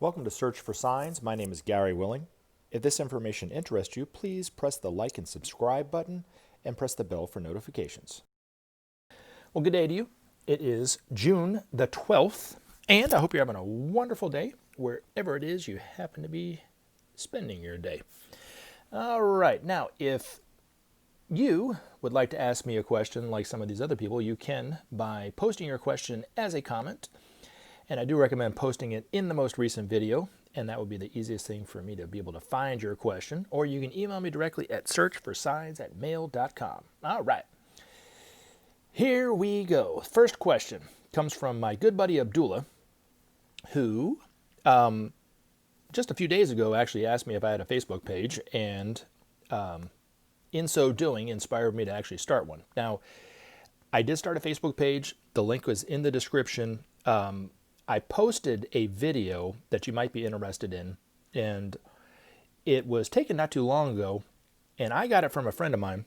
Welcome to Search for Signs. My name is Gary Willing. If this information interests you, please press the like and subscribe button and press the bell for notifications. Well, good day to you. It is June the 12th, and I hope you're having a wonderful day wherever it is you happen to be spending your day. All right, now if you would like to ask me a question like some of these other people, you can by posting your question as a comment. And I do recommend posting it in the most recent video, and that would be the easiest thing for me to be able to find your question. Or you can email me directly at searchforsigns@mail.com. All right. Here we go. First question comes from my good buddy Abdullah, who just a few days ago actually asked me if I had a Facebook page, and in so doing inspired me to actually start one. Now, I did start a Facebook page. The link was in the description. I posted a video that you might be interested in, and it was taken not too long ago, and I got it from a friend of mine,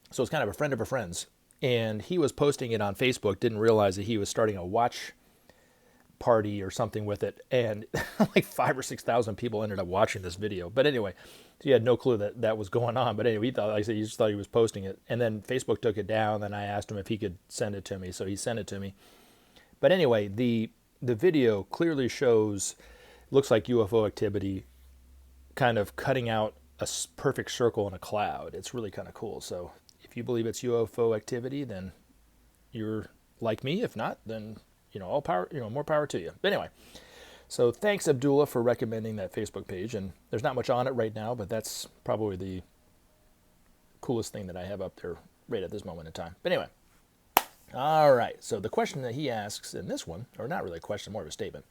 so it's kind of a friend of a friend's, and he was posting it on Facebook, didn't realize that he was starting a watch party or something with it, and like 5,000 or 6,000 people ended up watching this video. But anyway, he had no clue that that was going on. But anyway, he thought, like I said, he just thought he was posting it, and then Facebook took it down. Then I asked him if he could send it to me, so he sent it to me. But anyway, the video clearly shows, looks like UFO activity kind of cutting out a perfect circle in a cloud. It's really kind of cool. So if you believe it's UFO activity, then you're like me. If not, then all power, more power to you. But anyway, so thanks Abdullah for recommending that Facebook page. And there's not much on it right now, but that's probably the coolest thing that I have up there right at this moment in time. But anyway. All right, so the question that he asks in this one, or not really a question, more of a statement.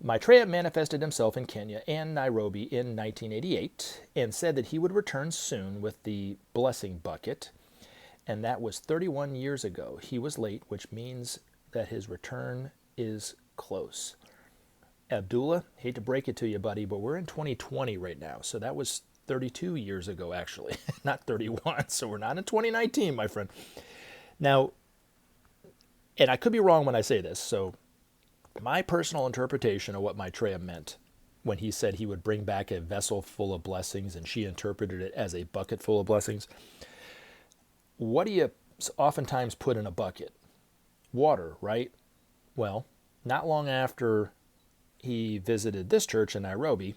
Maitreya manifested himself in Kenya and Nairobi in 1988 and said that he would return soon with the blessing bucket, and that was 31 years ago. He was late, which means that his return is close. Abdullah, hate to break it to you, buddy, but we're in 2020 right now, so that was 32 years ago, actually, not 31, so we're not in 2019, my friend. Now, and I could be wrong when I say this, so my personal interpretation of what Maitreya meant when he said he would bring back a vessel full of blessings, and she interpreted it as a bucket full of blessings. What do you oftentimes put in a bucket? Water, right? Well, not long after he visited this church in Nairobi,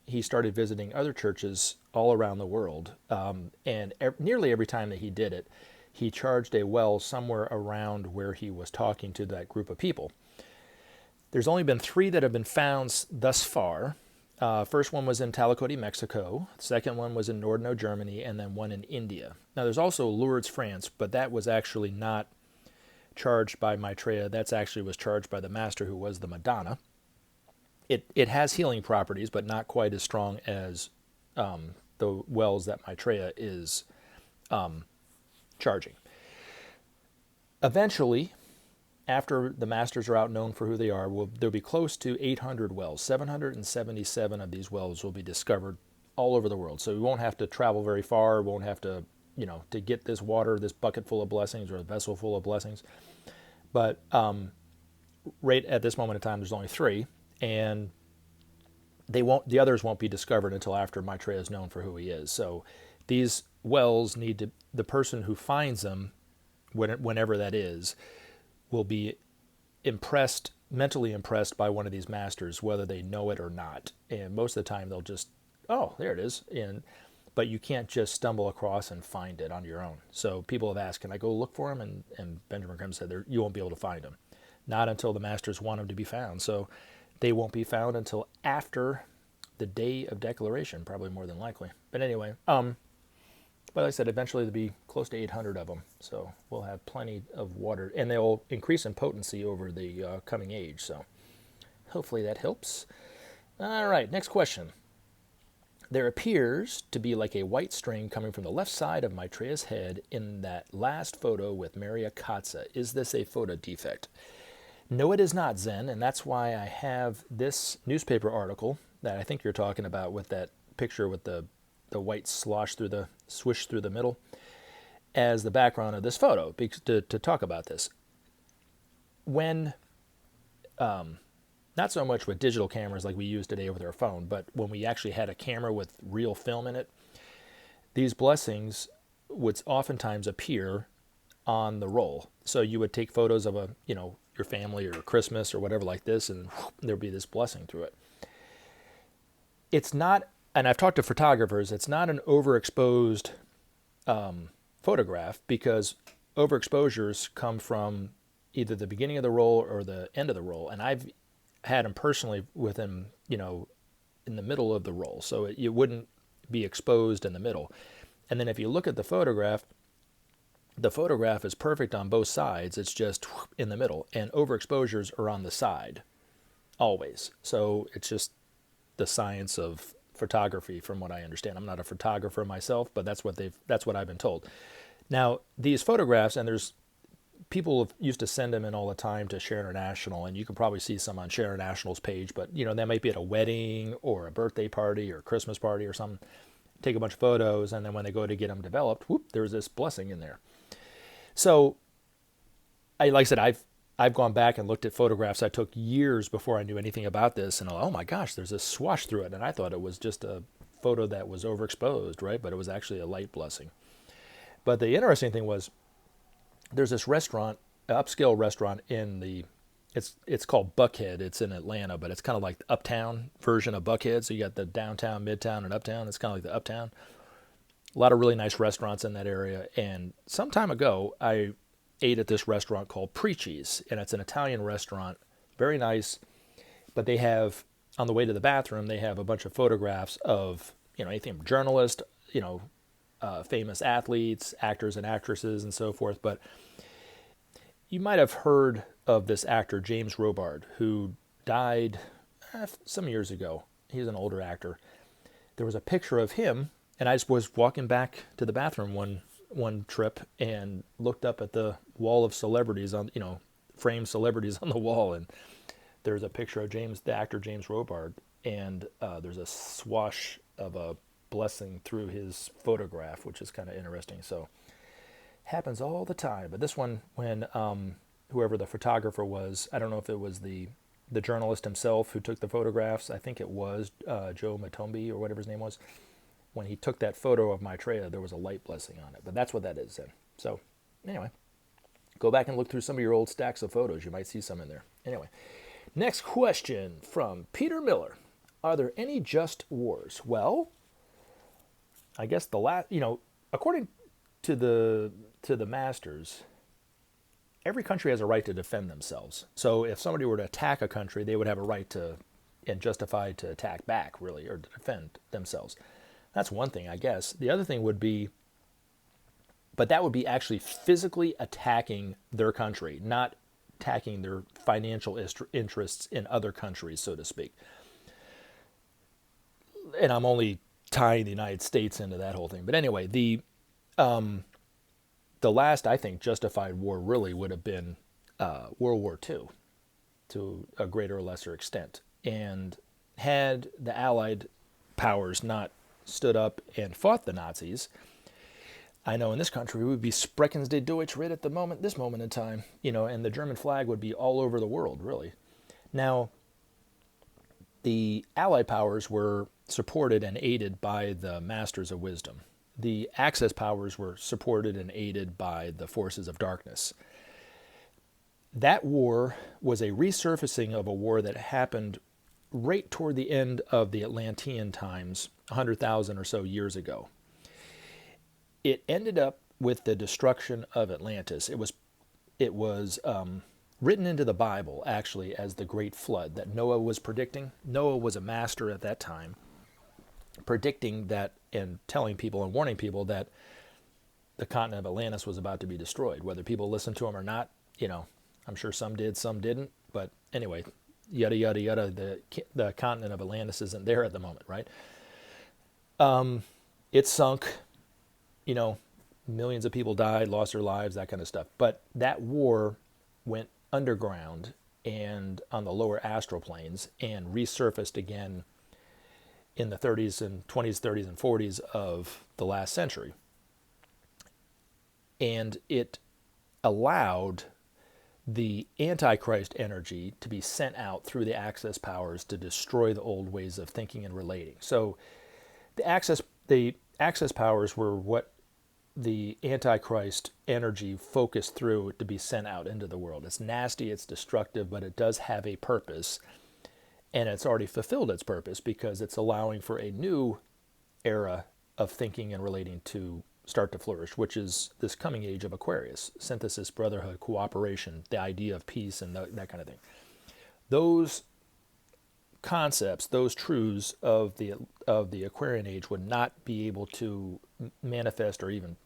he started visiting other churches all around the world, and nearly every time that he did it, he charged a well somewhere around where he was talking to that group of people. There's only been 3 that have been found thus far. First one was in Talakoti, Mexico. The second one was in Nordno, Germany, and then one in India. Now there's also Lourdes, France, but that was actually not charged by Maitreya. That's actually was charged by the master, who was the Madonna. It has healing properties, but not quite as strong as the wells that Maitreya is charging. Eventually, after the masters are out known for who they are, there'll be close to 800 wells. 777 of these wells will be discovered all over the world. So we won't have to travel very far. We won't have to, to get this water, this bucket full of blessings or a vessel full of blessings. But right at this moment in time, there's only 3, and the others won't be discovered until after Maitreya is known for who he is. So these wells the person who finds them, whenever that is, will be mentally impressed by one of these masters, whether they know it or not. And most of the time they'll just, oh, there it is. But you can't just stumble across and find it on your own. So people have asked, can I go look for him? And Benjamin Creme said, you won't be able to find him. Not until the masters want him to be found. So they won't be found until after the day of declaration, probably more than likely. But anyway, but like I said, eventually there'll be close to 800 of them, so we'll have plenty of water, and they'll increase in potency over the coming age, so hopefully that helps. All right, next question. There appears to be like a white string coming from the left side of Maitreya's head in that last photo with Maria Katsa. Is this a photo defect? No, it is not, Zen, and that's why I have this newspaper article that I think you're talking about with that picture with the white swish through the middle as the background of this photo to talk about this. When not so much with digital cameras like we use today with our phone, but when we actually had a camera with real film in it, these blessings would oftentimes appear on the roll. So you would take photos of your family or Christmas or whatever like this, and there'd be this blessing through it. It's not, and I've talked to photographers, it's not an overexposed photograph, because overexposures come from either the beginning of the roll or the end of the roll. And I've had them personally with them, in the middle of the roll. So it wouldn't be exposed in the middle. And then if you look at the photograph is perfect on both sides. It's just in the middle. And overexposures are on the side, always. So it's just the science of photography, from what I understand. I'm not a photographer myself, but that's what I've been told. Now, these photographs, and there's people used to send them in all the time to Share International, and you can probably see some on Share International's page, but that might be at a wedding or a birthday party or Christmas party or something. Take a bunch of photos, and then when they go to get them developed, whoop, there's this blessing in there. So, like I said, I've gone back and looked at photographs I took years before I knew anything about this, and oh my gosh, there's this swash through it, and I thought it was just a photo that was overexposed, right? But it was actually a light blessing. But the interesting thing was, there's this restaurant, upscale restaurant it's called Buckhead. It's in Atlanta, but it's kind of like the uptown version of Buckhead. So you got the downtown, midtown, and uptown. It's kind of like the uptown. A lot of really nice restaurants in that area. And some time ago, I ate at this restaurant called Preachie's, and it's an Italian restaurant, very nice. But they have, on the way to the bathroom, they have a bunch of photographs of, anything from journalists, famous athletes, actors and actresses, and so forth. But you might have heard of this actor, James Robard, who died some years ago. He's an older actor. There was a picture of him, and I just was walking back to the bathroom one trip and looked up at the wall of celebrities on, framed celebrities on the wall, and there's a picture of the actor James Robard, and there's a swash of a blessing through his photograph, which is kind of interesting. So happens all the time. But this one, when whoever the photographer was, I don't know if it was the journalist himself who took the photographs. I think it was Joe Matombi or whatever his name was. When he took that photo of Maitreya, there was a light blessing on it. But that's what that is then. So anyway, go back and look through some of your old stacks of photos. You might see some in there. Anyway, next question from Peter Miller. Are there any just wars? Well, I guess according to the masters, every country has a right to defend themselves. So if somebody were to attack a country, they would have a right to, and justified to attack back, really, or to defend themselves. That's one thing, I guess. The other thing would be, but that would be actually physically attacking their country, not attacking their financial interests in other countries, so to speak. And I'm only tying the United States into that whole thing. But anyway, the last, I think, justified war really would have been World War II, to a greater or lesser extent. And had the Allied powers not stood up and fought the Nazis, I know in this country we would be Sprechens de Deutsch right at this moment in time, and the German flag would be all over the world, really. Now, the Allied powers were supported and aided by the Masters of Wisdom. The Axis powers were supported and aided by the forces of darkness. That war was a resurfacing of a war that happened right toward the end of the Atlantean times, 100,000 or so years ago. It ended up with the destruction of Atlantis. It was written into the Bible, actually, as the Great Flood that Noah was predicting. Noah was a master at that time, predicting that and telling people and warning people that the continent of Atlantis was about to be destroyed. Whether people listened to him or not, I'm sure some did, some didn't. But anyway, yada, yada, yada, the continent of Atlantis isn't there at the moment, right? It sunk, millions of people died, lost their lives, that kind of stuff. But that war went underground and on the lower astral planes and resurfaced again in the 30s and 20s, 30s, and 40s of the last century. And it allowed the Antichrist energy to be sent out through the access powers to destroy the old ways of thinking and relating. So the access powers were what the Antichrist energy focused through to be sent out into the world. It's nasty, it's destructive, but it does have a purpose. And it's already fulfilled its purpose because it's allowing for a new era of thinking and relating to start to flourish, which is this coming age of Aquarius: synthesis, brotherhood, cooperation, the idea of peace, and that kind of thing. Those concepts, those truths of the Aquarian age would not be able to manifest or even,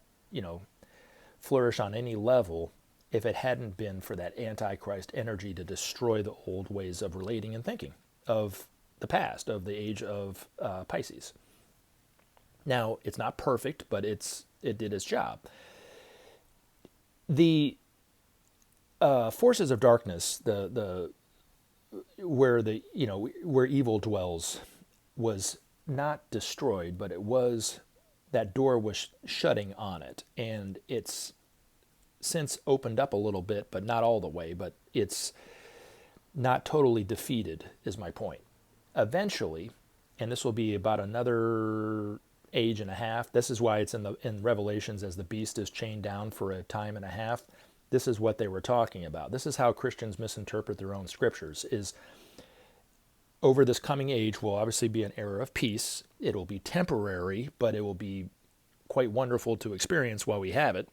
flourish on any level if it hadn't been for that Antichrist energy to destroy the old ways of relating and thinking of the past, of the age of Pisces. Now, it's not perfect, but it did its job. The forces of darkness, where evil dwells, was not destroyed, but it was, that door was shutting on it, and it's since opened up a little bit, but not all the way, but it's not totally defeated, is my point. Eventually, and this will be about another age and a half. This is why it's in Revelations, as the beast is chained down for a time and a half. This is what they were talking about. This is how Christians misinterpret their own scriptures, is over this coming age will obviously be an era of peace. It will be temporary, but it will be quite wonderful to experience while we have it.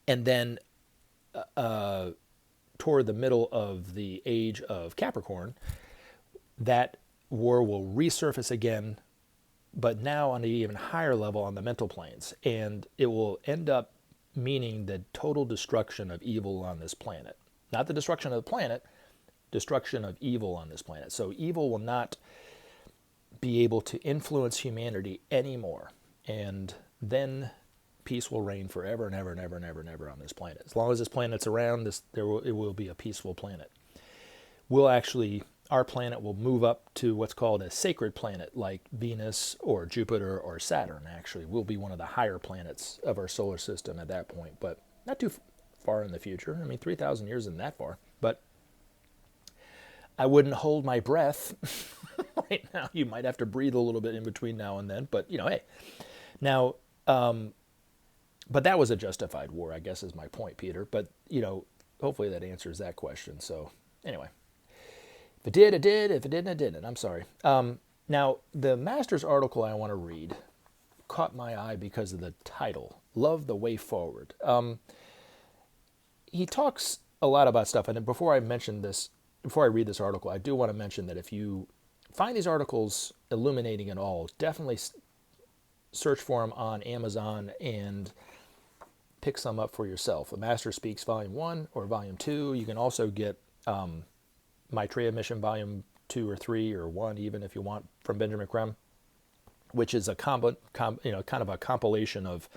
And then toward the middle of the age of Capricorn, that war will resurface again, but now on an even higher level on the mental planes. And it will end up meaning the total destruction of evil on this planet. Not the destruction of the planet, destruction of evil on this planet. So evil will not be able to influence humanity anymore. And then peace will reign forever and ever and ever and ever and ever on this planet. As long as this planet's around, it will be a peaceful planet. Our planet will move up to what's called a sacred planet, like Venus or Jupiter or Saturn. Actually, will be one of the higher planets of our solar system at that point, but not too far in the future. 3,000 years isn't that far, but I wouldn't hold my breath right now. You might have to breathe a little bit in between now and then, but hey. Now, but that was a justified war, I guess, is my point, Peter. But, hopefully that answers that question. So anyway, if it did, it did. If it didn't, it didn't. I'm sorry. Now, the master's article I want to read caught my eye because of the title, Love the Way Forward. He talks a lot about stuff. And before I read this article, I do want to mention that if you find these articles illuminating at all, definitely search for them on Amazon and pick some up for yourself. A Master Speaks Volume 1 or Volume 2. You can also get Maitreya Mission Volume 2 or 3 or 1 even if you want, from Benjamin Creme, which is a kind of a compilation of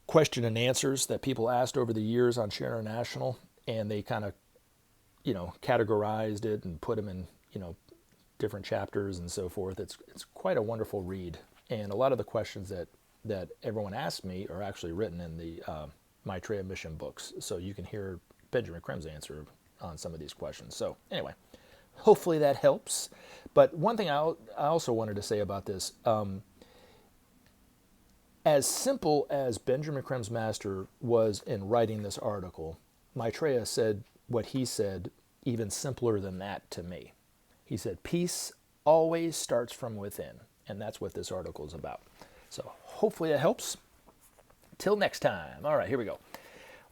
question and answers that people asked over the years on Share International, and they kind of categorized it and put them in different chapters and so forth. It's quite a wonderful read, and a lot of the questions that everyone asked me are actually written in the Maitreya Mission books, so you can hear Benjamin Creme's answer on some of these questions. So anyway, hopefully that helps. But one thing I also wanted to say about this, as simple as Benjamin Creme's master was in writing this article, Maitreya said what he said even simpler than that to me. He said, peace always starts from within. And that's what this article is about. So hopefully that helps. Till next time. All right, here we go.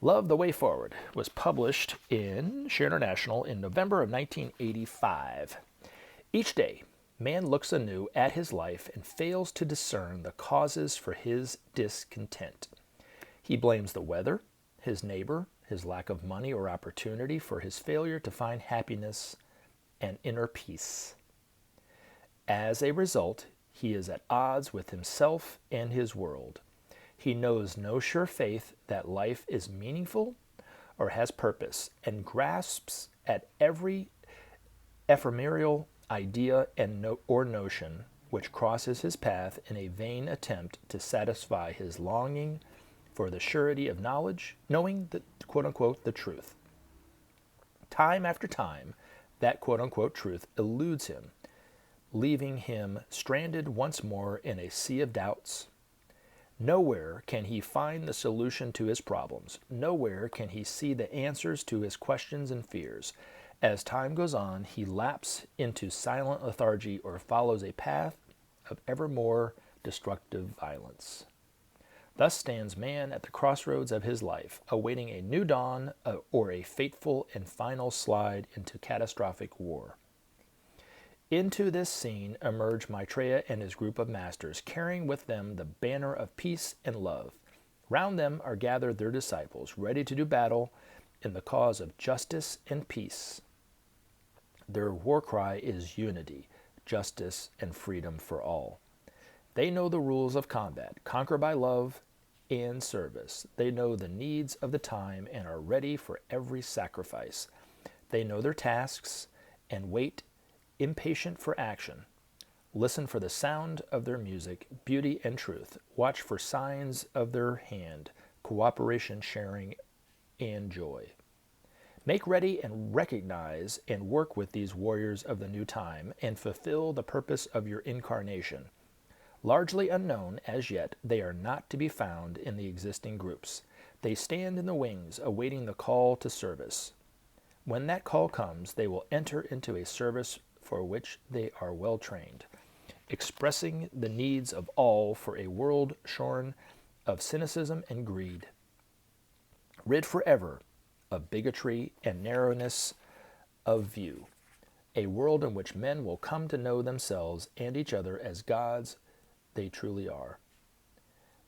Love the Way Forward was published in Share International in November of 1985. Each day, man looks anew at his life and fails to discern the causes for his discontent. He blames the weather, his neighbor, his lack of money or opportunity for his failure to find happiness and inner peace. As a result, he is at odds with himself and his world. He knows no sure faith that life is meaningful or has purpose, and grasps at every ephemeral idea or notion which crosses his path in a vain attempt to satisfy his longing for the surety of knowledge, knowing the quote-unquote the truth. Time after time, that quote-unquote truth eludes him, leaving him stranded once more in a sea of doubts. Nowhere can he find the solution to his problems. Nowhere can he see the answers to his questions and fears. As time goes on, he lapses into silent lethargy or follows a path of ever more destructive violence. Thus stands man at the crossroads of his life, awaiting a new dawn or a fateful and final slide into catastrophic war. Into this scene emerge Maitreya and his group of masters, carrying with them the banner of peace and love. Round them are gathered their disciples, ready to do battle in the cause of justice and peace. Their war cry is unity, justice, and freedom for all. They know the rules of combat, conquer by love and service. They know the needs of the time and are ready for every sacrifice. They know their tasks and wait impatient for action. Listen for the sound of their music, beauty and truth. Watch for signs of their hand, cooperation, sharing, and joy. Make ready and recognize and work with these warriors of the new time and fulfill the purpose of your incarnation. Largely unknown as yet, they are not to be found in the existing groups. They stand in the wings, awaiting the call to service. When that call comes, they will enter into a service for which they are well trained, expressing the needs of all for a world shorn of cynicism and greed, rid forever of bigotry and narrowness of view, a world in which men will come to know themselves and each other as gods they truly are.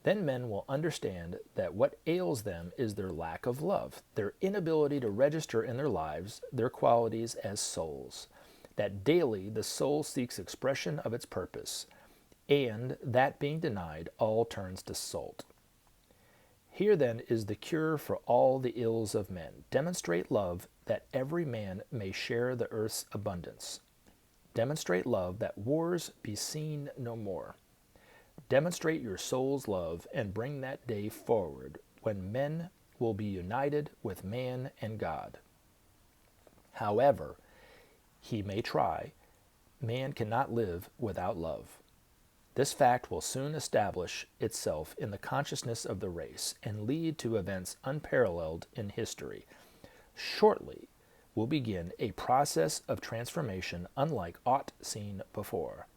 Then men will understand that what ails them is their lack of love, their inability to register in their lives their qualities as souls, that daily the soul seeks expression of its purpose, and that being denied, all turns to salt. Here then is the cure for all the ills of men. Demonstrate love that every man may share the earth's abundance. Demonstrate love that wars be seen no more. Demonstrate your soul's love and bring that day forward when men will be united with man and God. However he may try, man cannot live without love. This fact will soon establish itself in the consciousness of the race and lead to events unparalleled in history. Shortly will begin a process of transformation unlike aught seen before.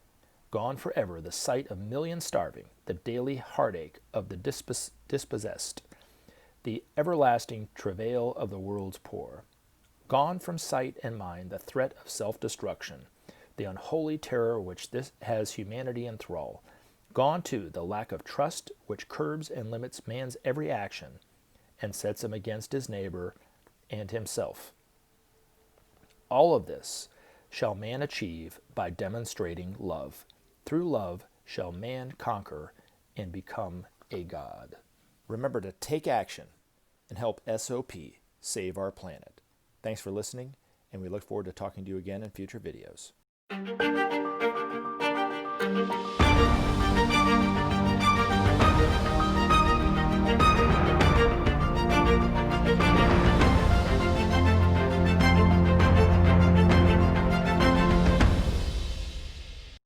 Gone forever the sight of millions starving, the daily heartache of the dispossessed, the everlasting travail of the world's poor. Gone from sight and mind the threat of self-destruction, the unholy terror which this has humanity in thrall. Gone, too, the lack of trust which curbs and limits man's every action and sets him against his neighbor and himself. All of this shall man achieve by demonstrating love. Through love shall man conquer and become a god. Remember to take action and help SOP save our planet. Thanks for listening, and we look forward to talking to you again in future videos.